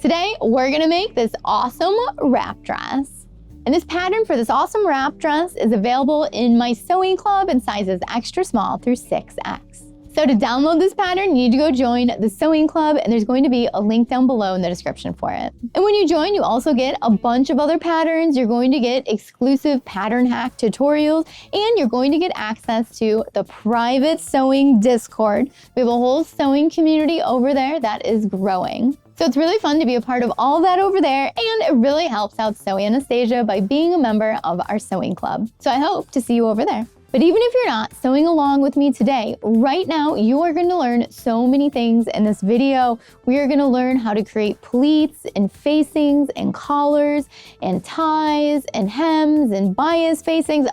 Today, we're gonna make this awesome wrap dress. And this pattern for this awesome wrap dress is available in my sewing club in sizes extra small through 6X. So to download this pattern, you need to go join the sewing club, and there's going to be a link down below in the description for it. And when you join, you also get a bunch of other patterns. You're going to get exclusive pattern hack tutorials, and you're going to get access to the private sewing Discord. We have a whole sewing community over there that is growing. So it's really fun to be a part of all that over there, and it really helps out Sew Anastasia by being a member of our sewing club. So I hope to see you over there. But even if you're not sewing along with me today, right now you are going to learn so many things in this video. We are going to learn how to create pleats and facings and collars and ties and hems and bias facings.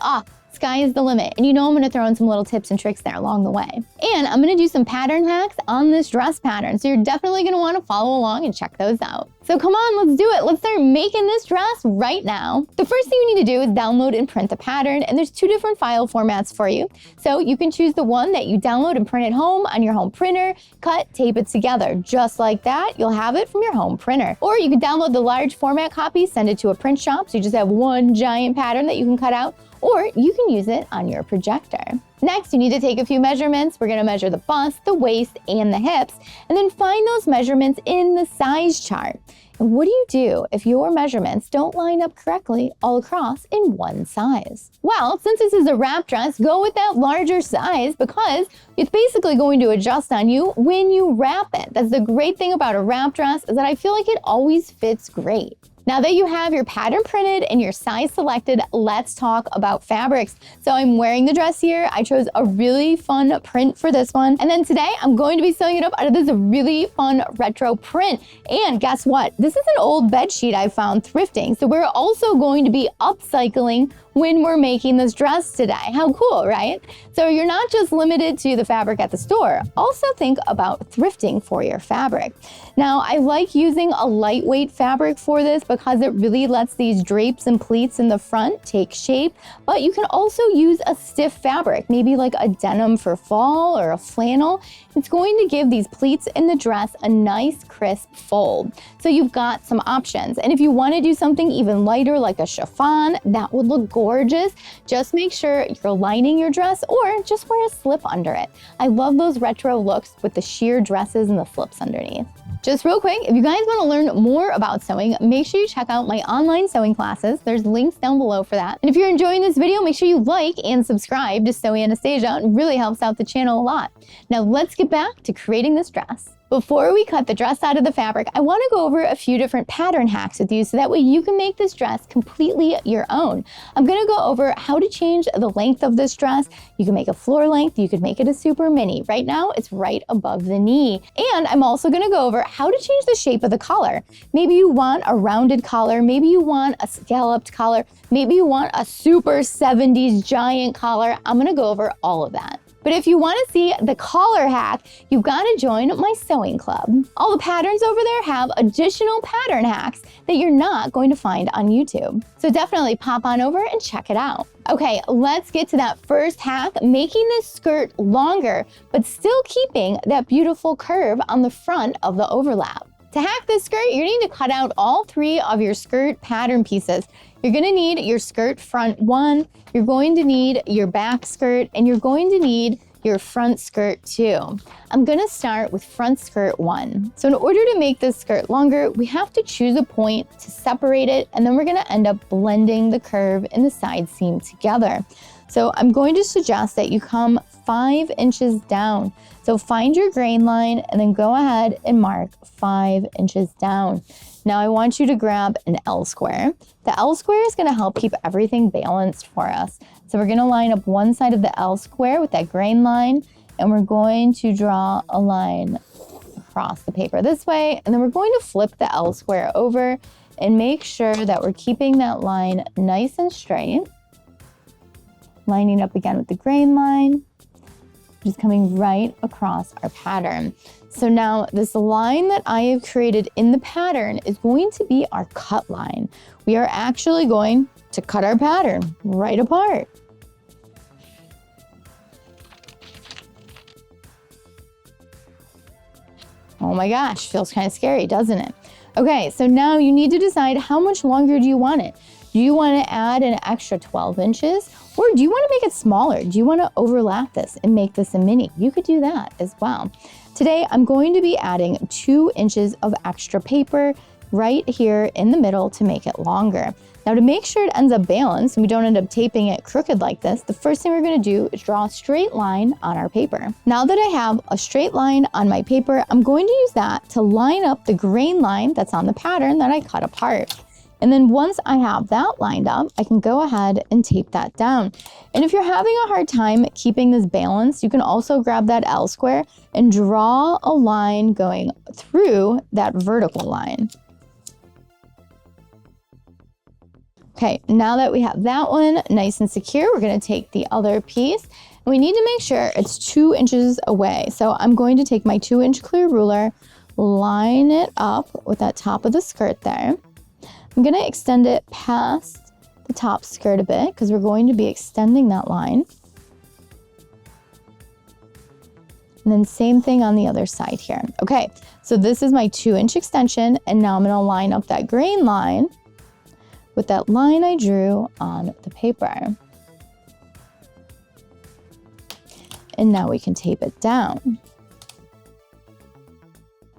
Sky is the limit. And you know I'm going to throw in some little tips and tricks there along the way. And I'm going to do some pattern hacks on this dress pattern. So you're definitely going to want to follow along and check those out. So come on, let's do it. Let's start making this dress right now. The first thing you need to do is download and print the pattern. And there's two different file formats for you. So you can choose the one that you download and print at home on your home printer, cut, tape it together. Just like that, you'll have it from your home printer. Or you can download the large format copy, send it to a print shop. So you just have one giant pattern that you can cut out. Or you can use it on your projector. Next, you need to take a few measurements. We're gonna measure the bust, the waist, and the hips, and then find those measurements in the size chart. And what do you do if your measurements don't line up correctly all across in one size? Well, since this is a wrap dress, go with that larger size because it's basically going to adjust on you when you wrap it. That's the great thing about a wrap dress, is that I feel like it always fits great. Now that you have your pattern printed and your size selected, let's talk about fabrics. So I'm wearing the dress here. I chose a really fun print for this one. And then today I'm going to be sewing it up out of this really fun retro print. And guess what? This is an old bed sheet I found thrifting. So we're also going to be upcycling when we're making this dress today. How cool, right? So you're not just limited to the fabric at the store. Also think about thrifting for your fabric. Now, I like using a lightweight fabric for this because it really lets these drapes and pleats in the front take shape, but you can also use a stiff fabric, maybe like a denim for fall or a flannel. It's going to give these pleats in the dress a nice crisp fold. So you've got some options. And if you want to do something even lighter like a chiffon, that would look gorgeous. Just make sure you're lining your dress or just wear a slip under it. I love those retro looks with the sheer dresses and the slips underneath. Just real quick, if you guys want to learn more about sewing, make sure you check out my online sewing classes. There's links down below for that. And if you're enjoying this video, make sure you like and subscribe to Sew Anastasia. It really helps out the channel a lot. Now let's get back to creating this dress. Before we cut the dress out of the fabric, I want to go over a few different pattern hacks with you so that way you can make this dress completely your own. I'm going to go over how to change the length of this dress. You can make a floor length, you could make it a super mini. Right now, it's right above the knee. And I'm also going to go over how to change the shape of the collar. Maybe you want a rounded collar, maybe you want a scalloped collar, maybe you want a super 70s giant collar. I'm going to go over all of that. But if you want to see the collar hack, you've got to join my sewing club. All the patterns over there have additional pattern hacks that you're not going to find on YouTube. So definitely pop on over and check it out. Okay, let's get to that first hack, making this skirt longer, but still keeping that beautiful curve on the front of the overlap. To hack this skirt, you need to cut out all three of your skirt pattern pieces. You're going to need your skirt front one, you're going to need your back skirt, and you're going to need your front skirt too. I'm going to start with front skirt one. So in order to make this skirt longer, we have to choose a point to separate it, and then we're going to end up blending the curve and the side seam together. So I'm going to suggest that you come 5 inches down. So find your grain line and then go ahead and mark 5 inches down. Now I want you to grab an L square. The L square is going to help keep everything balanced for us. So we're going to line up one side of the L square with that grain line, and we're going to draw a line across the paper this way, and then we're going to flip the L square over and make sure that we're keeping that line nice and straight. Lining up again with the grain line, just coming right across our pattern. So now this line that I have created in the pattern is going to be our cut line. We are actually going to cut our pattern right apart. Oh my gosh, feels kind of scary, doesn't it? Okay, so now you need to decide how much longer do you want it. Do you want to add an extra 12 inches or do you want to make it smaller? Do you want to overlap this and make this a mini? You could do that as well. Today, I'm going to be adding 2 inches of extra paper right here in the middle to make it longer. Now to make sure it ends up balanced and we don't end up taping it crooked like this, the first thing we're going to do is draw a straight line on our paper. Now that I have a straight line on my paper, I'm going to use that to line up the grain line that's on the pattern that I cut apart. And then once I have that lined up, I can go ahead and tape that down. And if you're having a hard time keeping this balanced, you can also grab that L square and draw a line going through that vertical line. Okay, now that we have that one nice and secure, we're gonna take the other piece and we need to make sure it's 2 inches away. So I'm going to take my 2-inch clear ruler, line it up with that top of the skirt there. I'm gonna extend it past the top skirt a bit because we're going to be extending that line. And then same thing on the other side here. Okay, so this is my 2-inch extension and now I'm gonna line up that grain line with that line I drew on the paper. And now we can tape it down.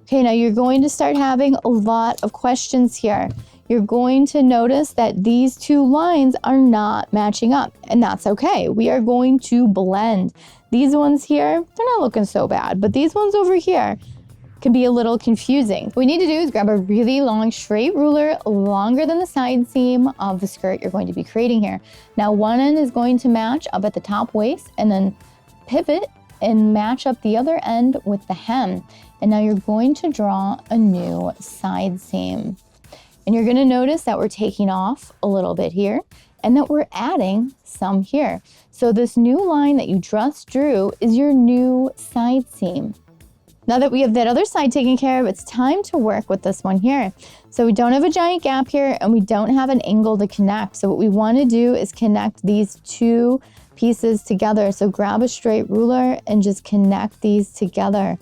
Okay, now you're going to start having a lot of questions here. You're going to notice that these 2 lines are not matching up, and that's okay. We are going to blend. These ones here, they're not looking so bad, but these ones over here can be a little confusing. What we need to do is grab a really long straight ruler, longer than the side seam of the skirt you're going to be creating here. Now one end is going to match up at the top waist and then pivot and match up the other end with the hem. And now you're going to draw a new side seam. And you're gonna notice that we're taking off a little bit here and that we're adding some here. So this new line that you just drew is your new side seam. Now that we have that other side taken care of, it's time to work with this one here. So we don't have a giant gap here and we don't have an angle to connect. So what we wanna do is connect these 2 pieces together. So grab a straight ruler and just connect these together.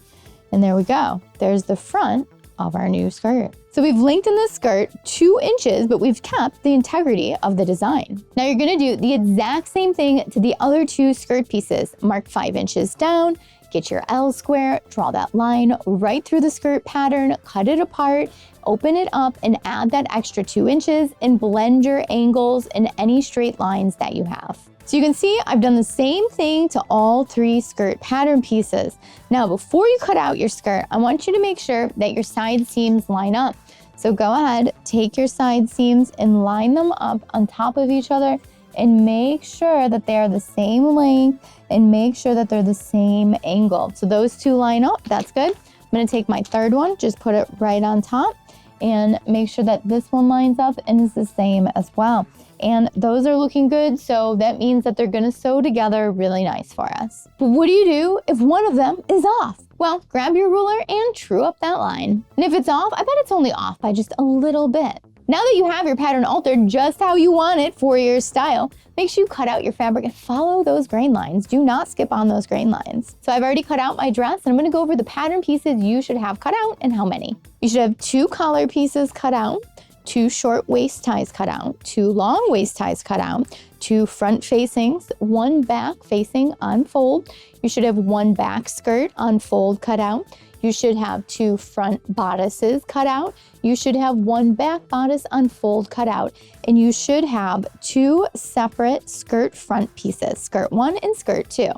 And there we go. There's the front of our new skirt. So we've lengthened this skirt 2 inches, but we've kept the integrity of the design. Now you're gonna do the exact same thing to the other 2 skirt pieces. Mark 5 inches down, get your L square, draw that line right through the skirt pattern, cut it apart, open it up and add that extra 2 inches and blend your angles and any straight lines that you have. So you can see I've done the same thing to all 3 skirt pattern pieces. Now, before you cut out your skirt, I want you to make sure that your side seams line up. So go ahead, take your side seams and line them up on top of each other and make sure that they are the same length and make sure that they're the same angle. So those 2 line up, that's good. I'm gonna take my 3rd one, just put it right on top and make sure that this one lines up and is the same as well. And those are looking good, so that means that they're gonna sew together really nice for us. But what do you do if one of them is off? Well, grab your ruler and true up that line. And if it's off, I bet it's only off by just a little bit. Now that you have your pattern altered just how you want it for your style, make sure you cut out your fabric and follow those grain lines. Do not skip on those grain lines. So I've already cut out my dress and I'm gonna go over the pattern pieces you should have cut out and how many. You should have 2 collar pieces cut out, 2 short waist ties cut out, 2 long waist ties cut out, 2 front facings, 1 back facing on fold. You should have 1 back skirt on fold cut out. You should have 2 front bodices cut out. You should have 1 back bodice on fold cut out. And you should have 2 separate skirt front pieces, skirt 1 and skirt 2.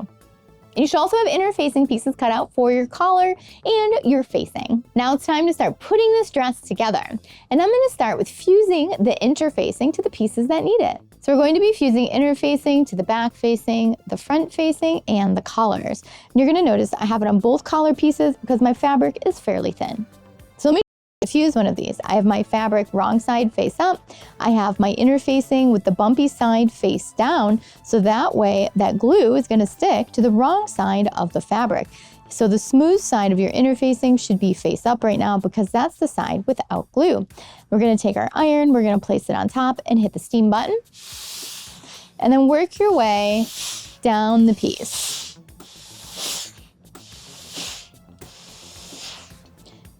You should also have interfacing pieces cut out for your collar and your facing. Now it's time to start putting this dress together. And I'm gonna start with fusing the interfacing to the pieces that need it. So we're going to be fusing interfacing to the back facing, the front facing, and the collars. And you're gonna notice I have it on both collar pieces because my fabric is fairly thin. So let me fuse one of these. I have my fabric wrong side face up. I have my interfacing with the bumpy side face down. So that way that glue is gonna stick to the wrong side of the fabric. So the smooth side of your interfacing should be face up right now because that's the side without glue. We're gonna take our iron, we're gonna place it on top and hit the steam button. And then work your way down the piece.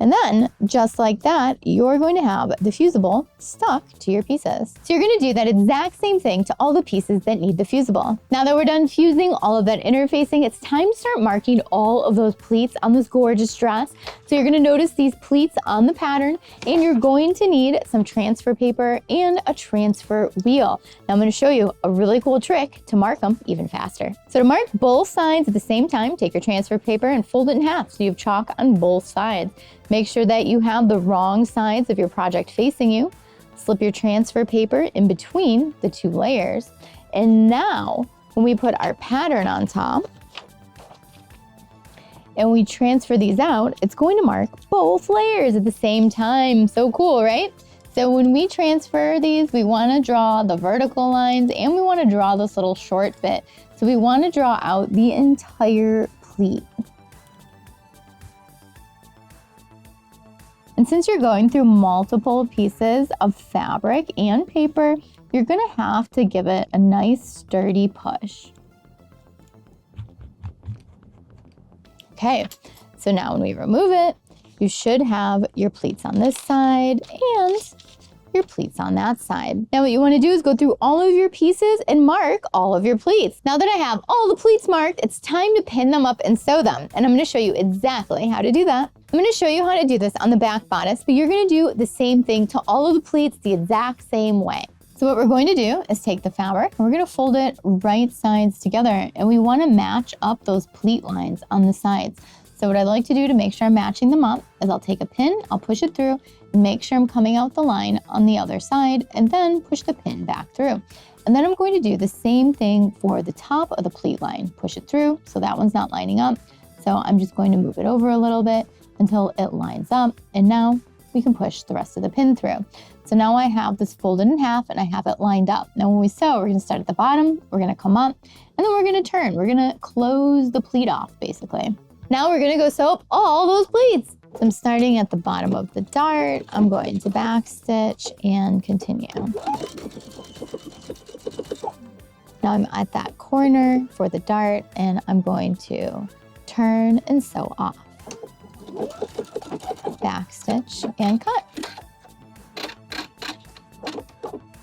And then, just like that, you're going to have the fusible stuck to your pieces. So you're going to do that exact same thing to all the pieces that need the fusible. Now that we're done fusing all of that interfacing, it's time to start marking all of those pleats on this gorgeous dress. So you're going to notice these pleats on the pattern, and you're going to need some transfer paper and a transfer wheel. Now I'm going to show you a really cool trick to mark them even faster. So to mark both sides at the same time, take your transfer paper and fold it in half so you have chalk on both sides. Make sure that you have the wrong sides of your project facing you. Slip your transfer paper in between the two layers. And now, when we put our pattern on top and we transfer these out, it's going to mark both layers at the same time. So cool, right? So when we transfer these, we want to draw the vertical lines and we want to draw this little short bit. So we want to draw out the entire pleat. And since you're going through multiple pieces of fabric and paper, you're going to have to give it a nice sturdy push. Okay, so now when we remove it, you should have your pleats on this side and your pleats on that side. Now what you want to do is go through all of your pieces and mark all of your pleats. Now that I have all the pleats marked, it's time to pin them up and sew them. And I'm going to show you exactly how to do that. I'm going to show you how to do this on the back bodice, but you're going to do the same thing to all of the pleats the exact same way. So what we're going to do is take the fabric and we're going to fold it right sides together, and we want to match up those pleat lines on the sides. So what I like to do to make sure I'm matching them up is I'll take a pin, I'll push it through, and make sure I'm coming out the line on the other side, and then push the pin back through. And then I'm going to do the same thing for the top of the pleat line. Push it through so that one's not lining up. So I'm just going to move it over a little bit until it lines up, and now we can push the rest of the pin through. So now I have this folded in half and I have it lined up. Now when we sew, we're going to start at the bottom, we're going to come up, and then we're going to turn. We're going to close the pleat off, basically. Now we're going to go sew up all those pleats. So I'm starting at the bottom of the dart. I'm going to backstitch and continue. Now I'm at that corner for the dart, and I'm going to turn and sew off. Backstitch and cut.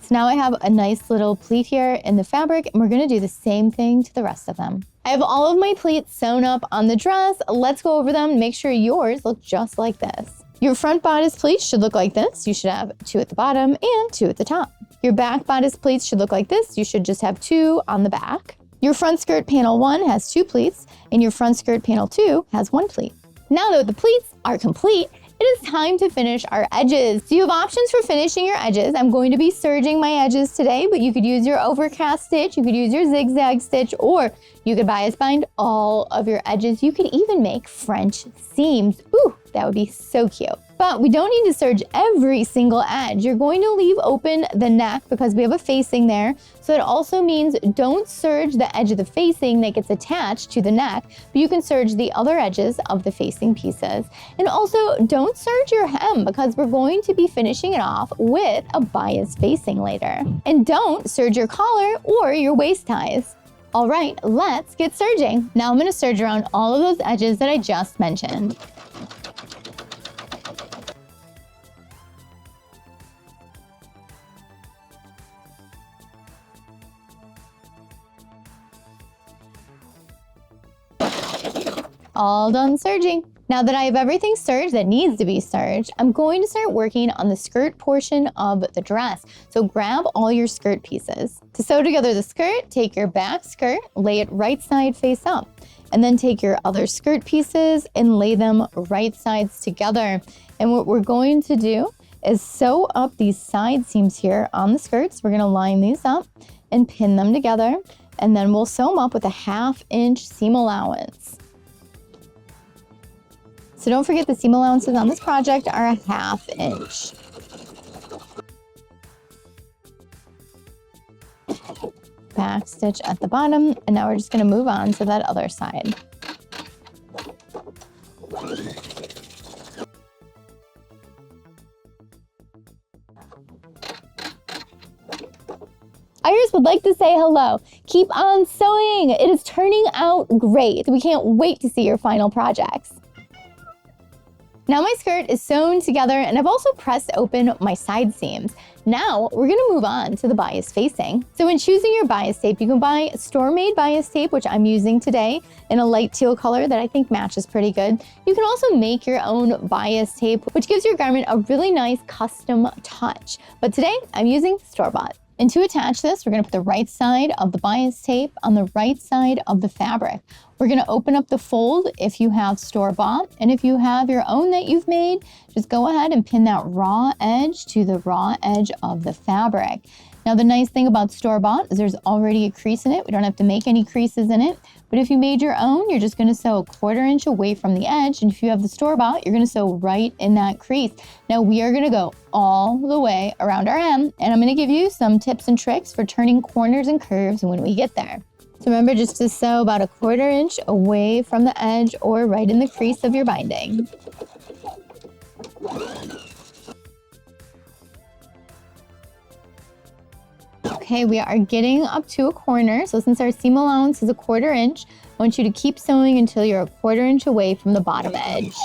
So now I have a nice little pleat here in the fabric, and we're going to do the same thing to the rest of them. I have all of my pleats sewn up on the dress. Let's go over them and make sure yours look just like this. Your front bodice pleats should look like this. You should have 2 at the bottom and 2 at the top. Your back bodice pleats should look like this. You should just have 2 on the back. Your front skirt panel 1 has 2 pleats, and your front skirt panel 2 has 1 pleat. Now that the pleats are complete, it is time to finish our edges. So you have options for finishing your edges. I'm going to be serging my edges today, but you could use your overcast stitch, you could use your zigzag stitch, or you could bias bind all of your edges. You could even make French seams. Ooh, that would be so cute. But we don't need to serge every single edge. You're going to leave open the neck because we have a facing there. So it also means don't serge the edge of the facing that gets attached to the neck, but you can serge the other edges of the facing pieces. And also don't serge your hem because we're going to be finishing it off with a bias facing later. And don't serge your collar or your waist ties. All right, let's get serging. Now I'm going to serge around all of those edges that I just mentioned. All done serging. Now that I have everything serged that needs to be serged, I'm going to start working on the skirt portion of the dress. So grab all your skirt pieces. To sew together the skirt, take your back skirt, lay it right side face up, and then take your other skirt pieces and lay them right sides together. And what we're going to do is sew up these side seams here on the skirts. We're going to line these up and pin them together, and then we'll sew them up with a 1/2 inch seam allowance. So don't forget the seam allowances on this project are a 1/2 inch. Back stitch at the bottom, and now we're just going to move on to that other side. Iris would like to say hello. Keep on sewing. It is turning out great. We can't wait to see your final projects. Now my skirt is sewn together and I've also pressed open my side seams. Now we're gonna move on to the bias facing. So when choosing your bias tape, you can buy store-made bias tape, which I'm using today in a light teal color that I think matches pretty good. You can also make your own bias tape, which gives your garment a really nice custom touch. But today I'm using store-bought. And to attach this, we're gonna put the right side of the bias tape on the right side of the fabric. We're gonna open up the fold if you have store-bought, and if you have your own that you've made, just go ahead and pin that raw edge to the raw edge of the fabric. Now the nice thing about store-bought is there's already a crease in it. We don't have to make any creases in it. But if you made your own, you're just gonna sew 1/4 inch away from the edge. And if you have the store-bought, you're gonna sew right in that crease. Now we are gonna go all the way around our hem, and I'm gonna give you some tips and tricks for turning corners and curves when we get there. So remember just to sew about 1/4 inch away from the edge or right in the crease of your binding. Okay, we are getting up to a corner. So since our seam allowance is 1/4 inch, I want you to keep sewing until you're 1/4 inch away from the bottom edge.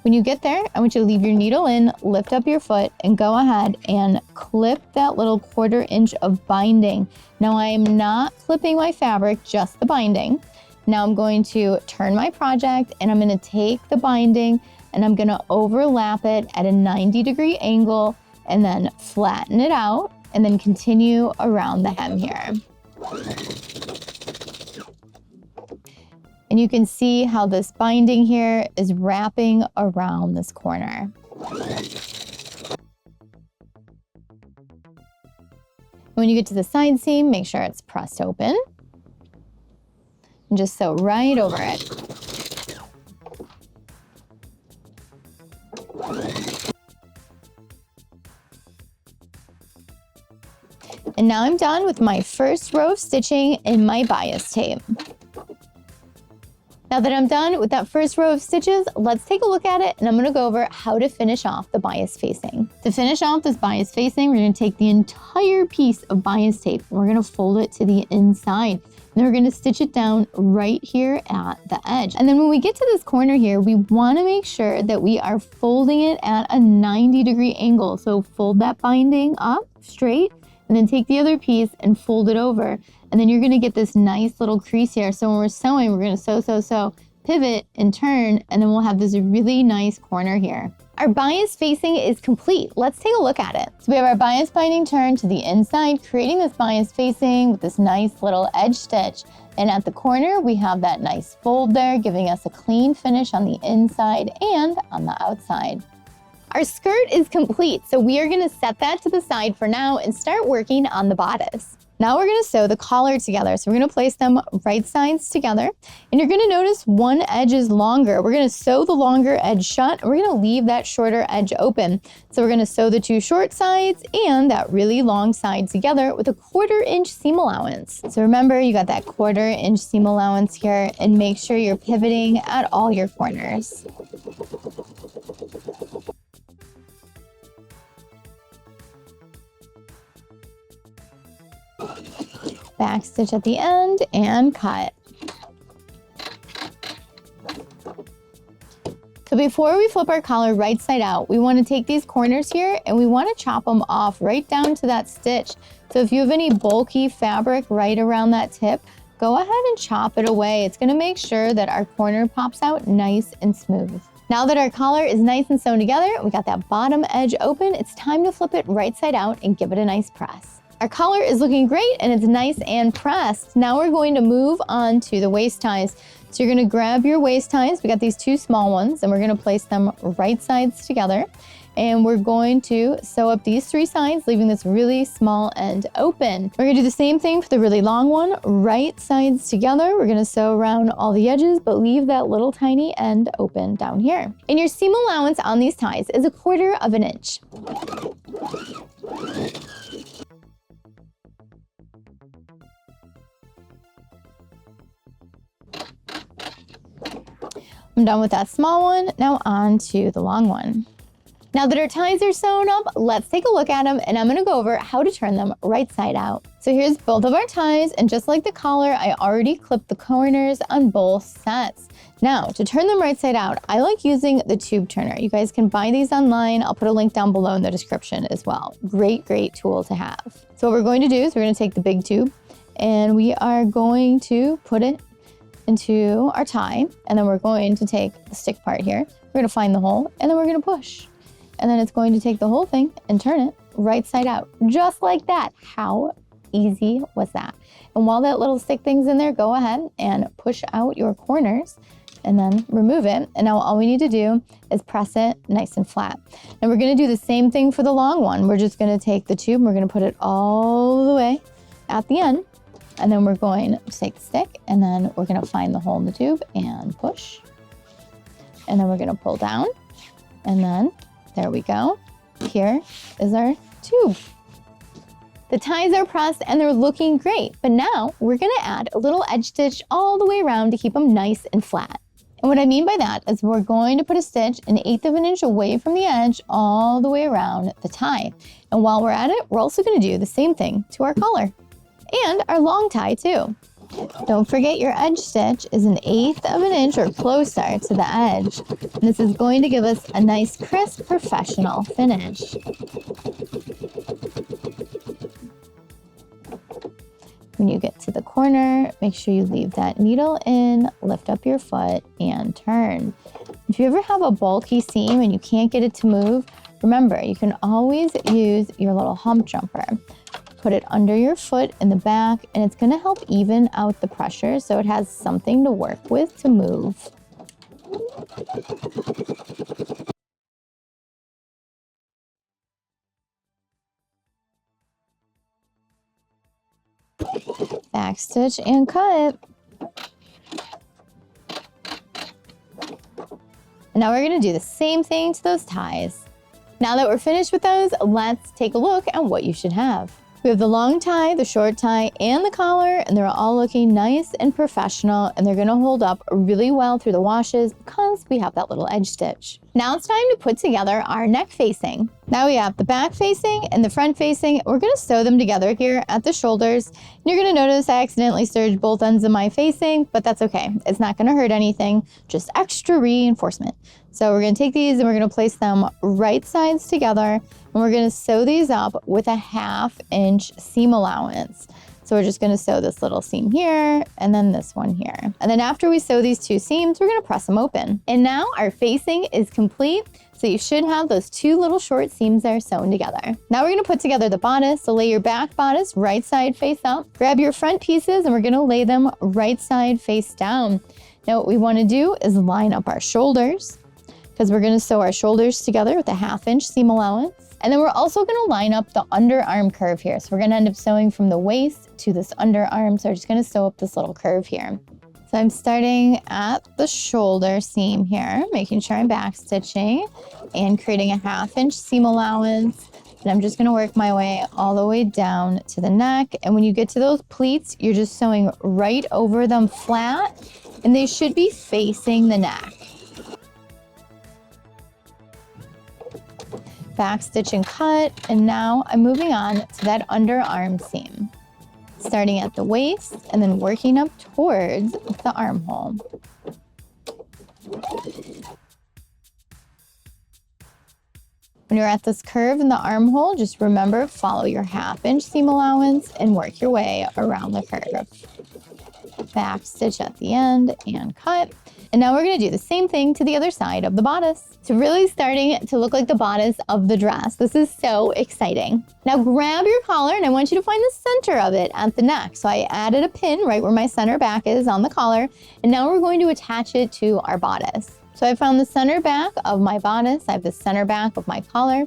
When you get there, I want you to leave your needle in, lift up your foot, and go ahead and clip that little 1/4 inch of binding. Now I am not clipping my fabric, just the binding. Now I'm going to turn my project and I'm gonna take the binding and I'm gonna overlap it at a 90-degree angle and then flatten it out and then continue around the hem here. And you can see how this binding here is wrapping around this corner. When you get to the side seam, make sure it's pressed open. And just sew right over it. And now I'm done with my first row of stitching in my bias tape. Now that I'm done with that first row of stitches, let's take a look at it and I'm gonna go over how to finish off the bias facing. To finish off this bias facing, we're gonna take the entire piece of bias tape and we're gonna fold it to the inside. And then we're gonna stitch it down right here at the edge. And then when we get to this corner here, we wanna make sure that we are folding it at a 90-degree angle. So fold that binding up straight and then take the other piece and fold it over. And then you're gonna get this nice little crease here. So when we're sewing, we're gonna sew, pivot and turn, and then we'll have this really nice corner here. Our bias facing is complete. Let's take a look at it. So we have our bias binding turned to the inside, creating this bias facing with this nice little edge stitch. And at the corner, we have that nice fold there, giving us a clean finish on the inside and on the outside. Our skirt is complete, so we are gonna set that to the side for now and start working on the bodice. Now we're gonna sew the collar together. So we're gonna place them right sides together. And you're gonna notice one edge is longer. We're gonna sew the longer edge shut and we're gonna leave that shorter edge open. So we're gonna sew the two short sides and that really long side together with a 1/4 inch seam allowance. So remember, you got that 1/4 inch seam allowance here and make sure you're pivoting at all your corners. Back stitch at the end and cut. So before we flip our collar right side out, we want to take these corners here and we want to chop them off right down to that stitch. So if you have any bulky fabric right around that tip, go ahead and chop it away. It's going to make sure that our corner pops out nice and smooth. Now that our collar is nice and sewn together, we got that bottom edge open, it's time to flip it right side out and give it a nice press. Our collar is looking great and it's nice and pressed. Now we're going to move on to the waist ties. So you're gonna grab your waist ties. We got these two small ones and we're gonna place them right sides together. And we're going to sew up these three sides, leaving this really small end open. We're gonna do the same thing for the really long one, right sides together. We're gonna sew around all the edges, but leave that little tiny end open down here. And your seam allowance on these ties is 1/4 inch. I'm done with that small one. Now on to the long one. Now that our ties are sewn up, let's take a look at them, and I'm gonna go over how to turn them right side out. So here's both of our ties, and just like the collar, I already clipped the corners on both sets. Now, to turn them right side out, I like using the tube turner. You guys can buy these online. I'll put a link down below in the description as well. Great, great tool to have. So what we're going to do is we're gonna take the big tube, and we are going to put it into our tie, and then we're going to take the stick part here. We're gonna find the hole, and then we're gonna push. And then it's going to take the whole thing and turn it right side out, just like that. How easy was that? And while that little stick thing's in there, go ahead and push out your corners and then remove it. And now all we need to do is press it nice and flat. And we're gonna do the same thing for the long one. We're just gonna take the tube, we're gonna put it all the way at the end, and then we're going to take the stick, and then we're gonna find the hole in the tube and push. And then we're gonna pull down, and then there we go. Here is our tube. The ties are pressed and they're looking great, but now we're gonna add a little edge stitch all the way around to keep them nice and flat. And what I mean by that is we're going to put a stitch 1/8 of an inch away from the edge all the way around the tie. And while we're at it, we're also gonna do the same thing to our collar and our long tie too. Don't forget your edge stitch is 1/8 of an inch or closer to the edge. And this is going to give us a nice, crisp, professional finish. When you get to the corner, make sure you leave that needle in, lift up your foot, and turn. If you ever have a bulky seam and you can't get it to move, remember, you can always use your little hump jumper. Put it under your foot in the back, and it's gonna help even out the pressure so it has something to work with to move. Back stitch and cut. And now we're gonna do the same thing to those ties. Now that we're finished with those, let's take a look at what you should have. We have the long tie, the short tie, and the collar, and they're all looking nice and professional, and they're gonna hold up really well through the washes because we have that little edge stitch. Now it's time to put together our neck facing. Now we have the back facing and the front facing. We're gonna sew them together here at the shoulders. And you're gonna notice I accidentally serged both ends of my facing, but that's okay. It's not gonna hurt anything, just extra reinforcement. So we're gonna take these and we're gonna place them right sides together, and we're gonna sew these up with a 1/2 inch seam allowance. So we're just gonna sew this little seam here and then this one here. And then after we sew these two seams, we're gonna press them open. And now our facing is complete. So you should have those two little short seams there sewn together. Now we're gonna put together the bodice. So lay your back bodice right side face up. Grab your front pieces and we're gonna lay them right side face down. Now what we wanna do is line up our shoulders, because we're gonna sew our shoulders together with a 1/2 inch seam allowance. And then we're also gonna line up the underarm curve here. So we're gonna end up sewing from the waist to this underarm. So we're just gonna sew up this little curve here. So I'm starting at the shoulder seam here, making sure I'm back stitching and creating a 1/2 inch seam allowance. And I'm just gonna work my way all the way down to the neck. And when you get to those pleats, you're just sewing right over them flat, and they should be facing the neck. Back stitch and cut, and now I'm moving on to that underarm seam, starting at the waist and then working up towards the armhole. When you're at this curve in the armhole, just remember, follow your 1/2 inch seam allowance and work your way around the curve. Back stitch at the end and cut. And now we're gonna do the same thing to the other side of the bodice. So really starting to look like the bodice of the dress. This is so exciting. Now grab your collar, and I want you to find the center of it at the neck. So I added a pin right where my center back is on the collar, and now we're going to attach it to our bodice. So I found the center back of my bodice. I have the center back of my collar.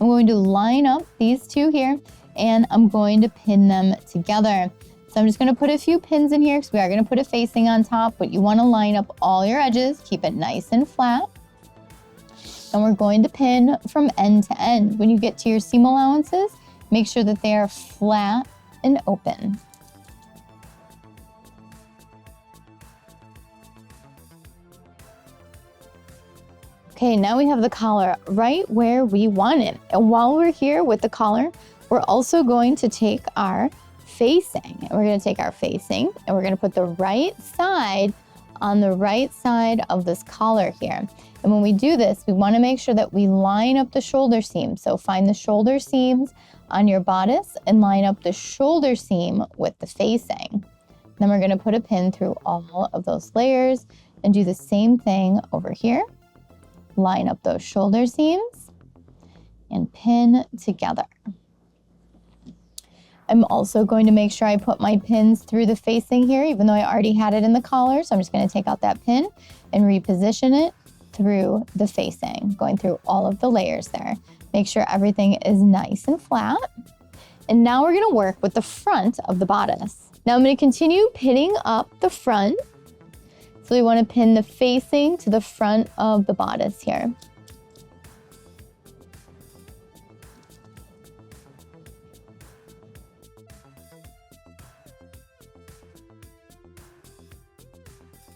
I'm going to line up these two here, and I'm going to pin them together. So I'm just gonna put a few pins in here because we are gonna put a facing on top, but you wanna line up all your edges, keep it nice and flat. And we're going to pin from end to end. When you get to your seam allowances, make sure that they are flat and open. Okay, now we have the collar right where we want it. And while we're here with the collar, we're also going to take our facing. And we're going to take our facing and we're going to put the right side on the right side of this collar here. And when we do this, we want to make sure that we line up the shoulder seam. So find the shoulder seams on your bodice and line up the shoulder seam with the facing. Then we're going to put a pin through all of those layers and do the same thing over here. Line up those shoulder seams and pin together. I'm also going to make sure I put my pins through the facing here, even though I already had it in the collar. So I'm just going to take out that pin and reposition it through the facing, going through all of the layers there. Make sure everything is nice and flat. And now we're going to work with the front of the bodice. Now I'm going to continue pinning up the front. So we want to pin the facing to the front of the bodice here.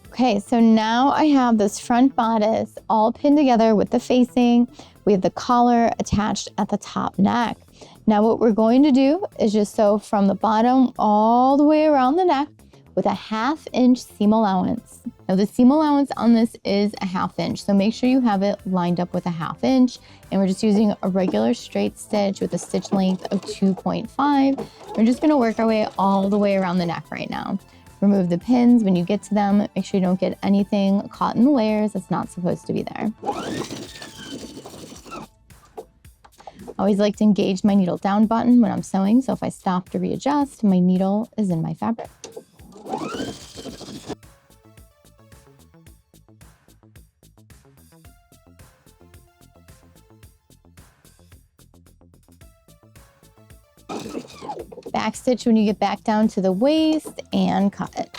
Okay, so now I have this front bodice all pinned together with the facing. We have the collar attached at the top neck. Now what we're going to do is just sew from the bottom all the way around the neck with a 1/2 inch seam allowance. Now the seam allowance on this is a 1/2 inch, so make sure you have it lined up with a 1/2 inch. And we're just using a regular straight stitch with a stitch length of 2.5. We're just gonna work our way all the way around the neck right now. Remove the pins when you get to them. Make sure you don't get anything caught in the layers that's not supposed to be there. I always like to engage my needle down button when I'm sewing, so if I stop to readjust, my needle is in my fabric. Back stitch when you get back down to the waist and cut it.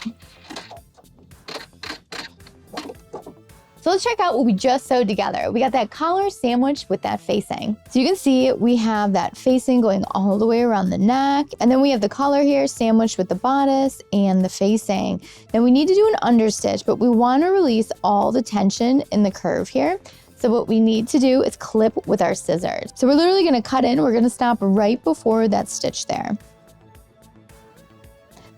So let's check out what we just sewed together. We got that collar sandwiched with that facing. So you can see we have that facing going all the way around the neck. And then we have the collar here sandwiched with the bodice and the facing. Now we need to do an understitch, but we want to release all the tension in the curve here. So what we need to do is clip with our scissors. So we're literally going to cut in. We're going to stop right before that stitch there.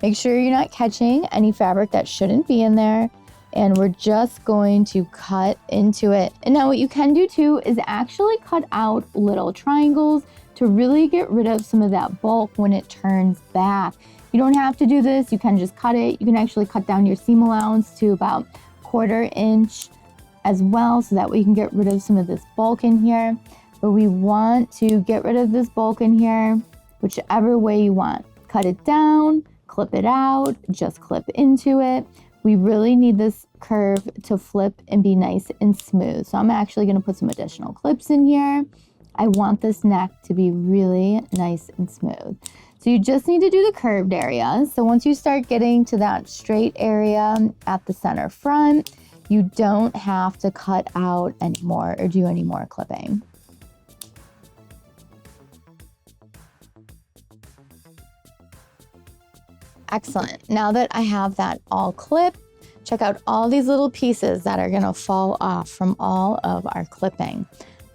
Make sure you're not catching any fabric that shouldn't be in there. And we're just going to cut into it. And now what you can do too is actually cut out little triangles to really get rid of some of that bulk when it turns back. You don't have to do this. You can just cut it. You can actually cut down your seam allowance to about 1/4 inch as well, so that way you can get rid of some of this bulk in here. But we want to get rid of this bulk in here, whichever way you want. Cut it down, clip it out, just clip into it. We really need this curve to flip and be nice and smooth. So I'm actually gonna put some additional clips in here. I want this neck to be really nice and smooth. So you just need to do the curved area. So once you start getting to that straight area at the center front, you don't have to cut out anymore or do any more clipping. Excellent. Now that I have that all clipped, check out all these little pieces that are gonna fall off from all of our clipping.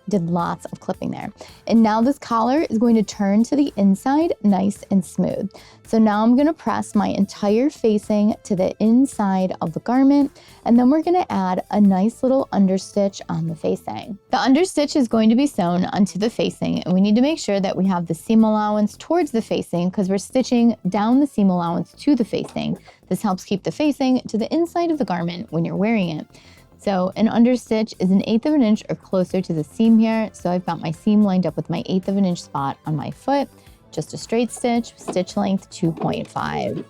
Did lots of clipping there. And now this collar is going to turn to the inside nice and smooth. So now I'm gonna press my entire facing to the inside of the garment, and then we're gonna add a nice little understitch on the facing. The understitch is going to be sewn onto the facing, and we need to make sure that we have the seam allowance towards the facing because we're stitching down the seam allowance to the facing. This helps keep the facing to the inside of the garment when you're wearing it. So an understitch is 1/8 of an inch or closer to the seam here. So I've got my seam lined up with my 1/8 of an inch spot on my foot, just a straight stitch, stitch length 2.5.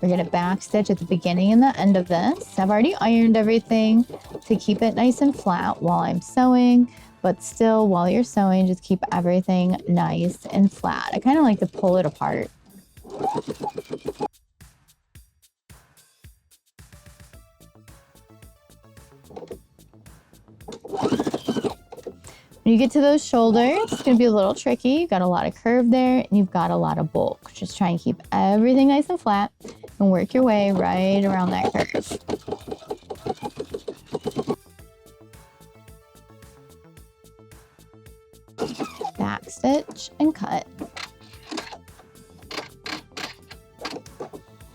We're gonna back stitch at the beginning and the end of this. I've already ironed everything to keep it nice and flat while I'm sewing, but still while you're sewing, just keep everything nice and flat. I kind of like to pull it apart. When you get to those shoulders, it's gonna be a little tricky. You've got a lot of curve there and you've got a lot of bulk. Just try and keep everything nice and flat and work your way right around that curve. back stitch, and cut.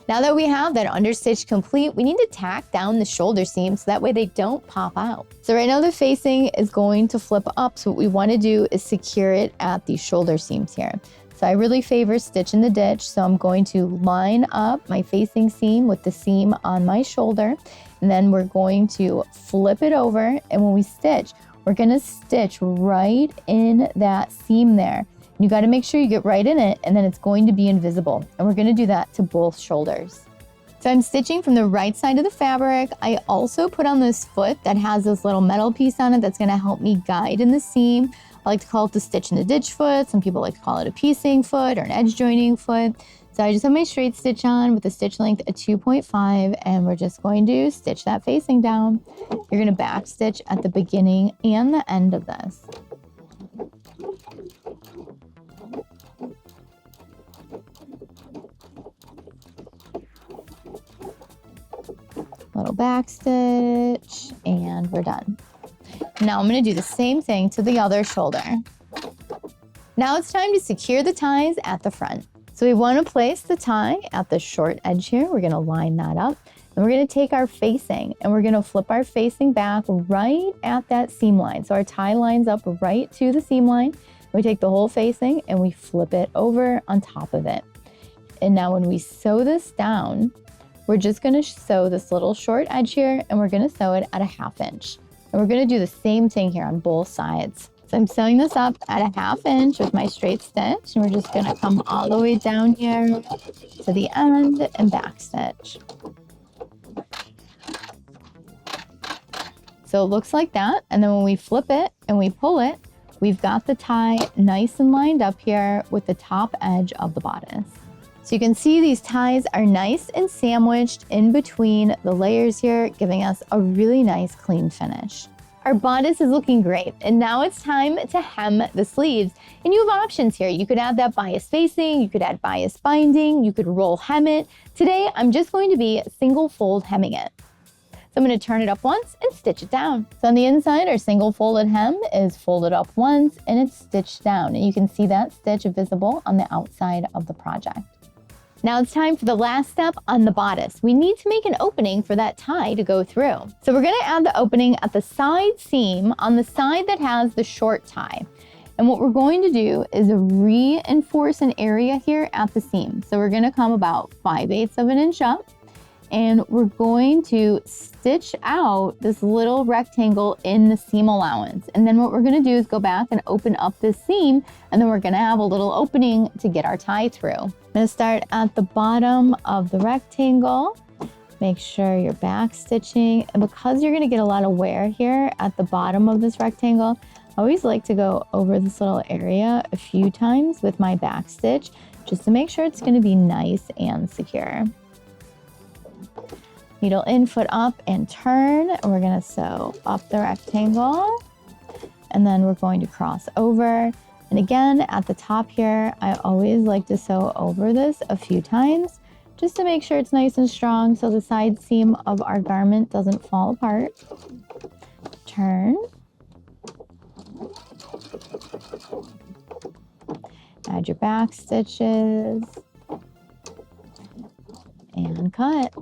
Now that we have that understitch complete, we need to tack down the shoulder seams so that way they don't pop out. So right now the facing is going to flip up, so what we want to do is secure it at the shoulder seams here. So I really favor stitch in the ditch, so I'm going to line up my facing seam with the seam on my shoulder, and then we're going to flip it over, and when we stitch, we're going to stitch right in that seam there. You got to make sure you get right in it, and then it's going to be invisible. And we're going to do that to both shoulders. So I'm stitching from the right side of the fabric. I also put on this foot that has this little metal piece on it that's going to help me guide in the seam. I like to call it the stitch in the ditch foot. Some people like to call it a piecing foot or an edge joining foot. So I just have my straight stitch on with a stitch length at 2.5, and we're just going to stitch that facing down. You're going to back stitch at the beginning and the end of this. Little back stitch, and we're done. Now I'm going to do the same thing to the other shoulder. Now it's time to secure the ties at the front. So we want to place the tie at the short edge here. We're going to line that up, and we're going to take our facing and we're going to flip our facing back right at that seam line. So our tie lines up right to the seam line. We take the whole facing and we flip it over on top of it. And now when we sew this down, we're just going to sew this little short edge here, and we're going to sew it at a 1/2 inch. And we're going to do the same thing here on both sides. So I'm sewing this up at a 1/2 inch with my straight stitch, and we're just going to come all the way down here to the end and back stitch. So it looks like that, and then when we flip it and we pull it, we've got the tie nice and lined up here with the top edge of the bodice. So you can see these ties are nice and sandwiched in between the layers here, giving us a really nice clean finish. Our bodice is looking great, and now it's time to hem the sleeves. And you have options here. You could add that bias facing, you could add bias binding, you could roll hem it. Today, I'm just going to be single fold hemming it. So I'm going to turn it up once and stitch it down. So on the inside, our single folded hem is folded up once and it's stitched down. And you can see that stitch visible on the outside of the project. Now it's time for the last step on the bodice. We need to make an opening for that tie to go through. So we're going to add the opening at the side seam on the side that has the short tie. And what we're going to do is reinforce an area here at the seam. So we're going to come about 5/8 of an inch up, and we're going to stitch out this little rectangle in the seam allowance. And then what we're going to do is go back and open up this seam, and then we're going to have a little opening to get our tie through. I'm going to start at the bottom of the rectangle. Make sure you're back stitching, and because you're going to get a lot of wear here at the bottom of this rectangle, I always like to go over this little area a few times with my back stitch just to make sure it's going to be nice and secure. Needle in, foot up, and turn. And we're going to sew up the rectangle, and then we're going to cross over. And again, at the top here, I always like to sew over this a few times just to make sure it's nice and strong so the side seam of our garment doesn't fall apart. Turn. Add your back stitches and cut.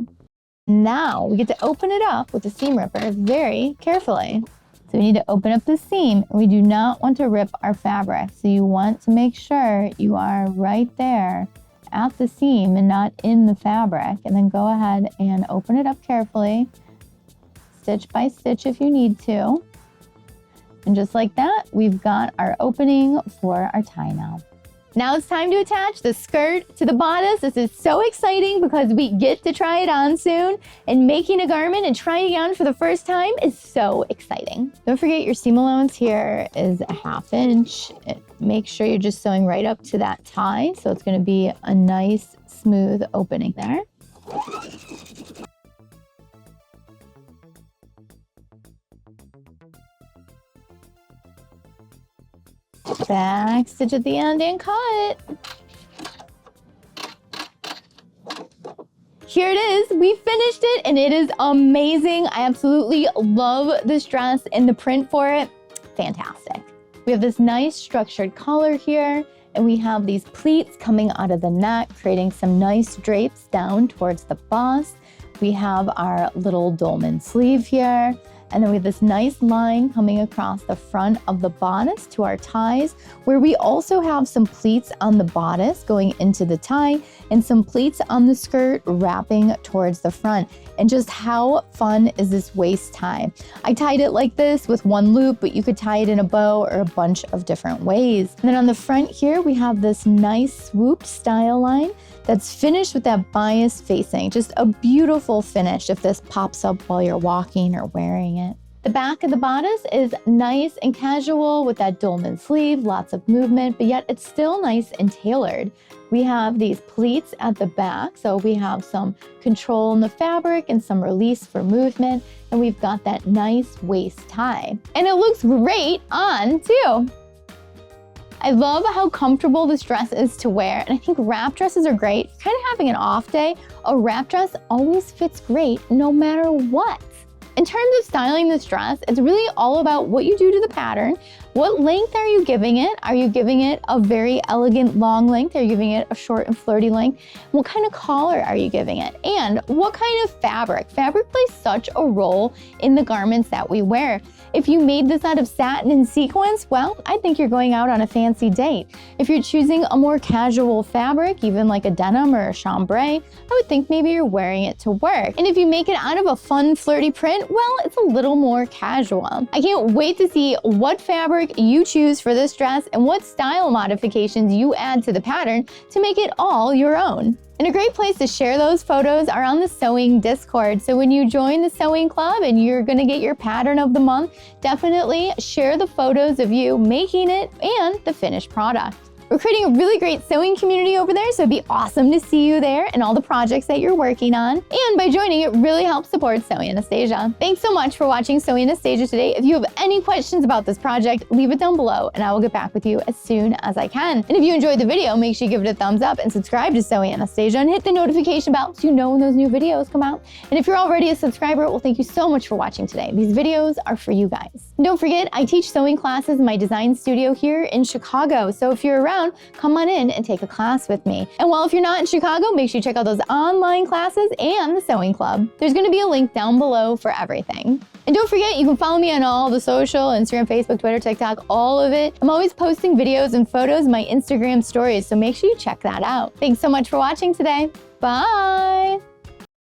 Now we get to open it up with the seam ripper very carefully. So we need to open up the seam, and we do not want to rip our fabric. So you want to make sure you are right there at the seam and not in the fabric. And then go ahead and open it up carefully, stitch by stitch if you need to. And just like that, we've got our opening for our tie now. Now it's time to attach the skirt to the bodice. This is so exciting because we get to try it on soon, and making a garment and trying it on for the first time is so exciting. Don't forget your seam allowance here is a 1/2 inch. Make sure you're just sewing right up to that tie, so it's going to be a nice smooth opening there. Back stitch at the end and cut. Here it is, we finished it, and it is amazing. I absolutely love this dress and the print for it, fantastic. We have this nice structured collar here, and we have these pleats coming out of the neck, creating some nice drapes down towards the bust. We have our little dolman sleeve here. And then we have this nice line coming across the front of the bodice to our ties, where we also have some pleats on the bodice going into the tie and some pleats on the skirt wrapping towards the front. And just how fun is this waist tie? I tied it like this with one loop, but you could tie it in a bow or a bunch of different ways. And then on the front here, we have this nice swoop style line that's finished with that bias facing. Just a beautiful finish if this pops up while you're walking or wearing it. The back of the bodice is nice and casual with that dolman sleeve, lots of movement, but yet it's still nice and tailored. We have these pleats at the back, so we have some control in the fabric and some release for movement, and we've got that nice waist tie. And it looks great on too. I love how comfortable this dress is to wear, and I think wrap dresses are great. If you're kind of having an off day, a wrap dress always fits great no matter what. In terms of styling this dress, it's really all about what you do to the pattern. What length are you giving it? Are you giving it a very elegant long length? Are you giving it a short and flirty length? What kind of collar are you giving it? And what kind of fabric? Fabric plays such a role in the garments that we wear. If you made this out of satin and sequins, well, I think you're going out on a fancy date. If you're choosing a more casual fabric, even like a denim or a chambray, I would think maybe you're wearing it to work. And if you make it out of a fun, flirty print, well, it's a little more casual. I can't wait to see what fabric you choose for this dress and what style modifications you add to the pattern to make it all your own. And a great place to share those photos are on the sewing Discord. So when you join the sewing club and you're gonna get your pattern of the month, definitely share the photos of you making it and the finished product. We're creating a really great sewing community over there, so it'd be awesome to see you there and all the projects that you're working on. And by joining, it really helps support Sewing Anastasia. Thanks so much for watching Sewing Anastasia today. If you have any questions about this project, leave it down below and I will get back with you as soon as I can. And if you enjoyed the video, make sure you give it a thumbs up and subscribe to Sewing Anastasia and hit the notification bell so you know when those new videos come out. And if you're already a subscriber, well, thank you so much for watching today. These videos are for you guys. And don't forget, I teach sewing classes in my design studio here in Chicago. So if you're around, come on in and take a class with me. And while if you're not in Chicago, make sure you check out those online classes and the sewing club. There's gonna be a link down below for everything. And don't forget, you can follow me on all the social, Instagram, Facebook, Twitter, TikTok, all of it. I'm always posting videos and photos in my Instagram stories, so make sure you check that out. Thanks so much for watching today. Bye.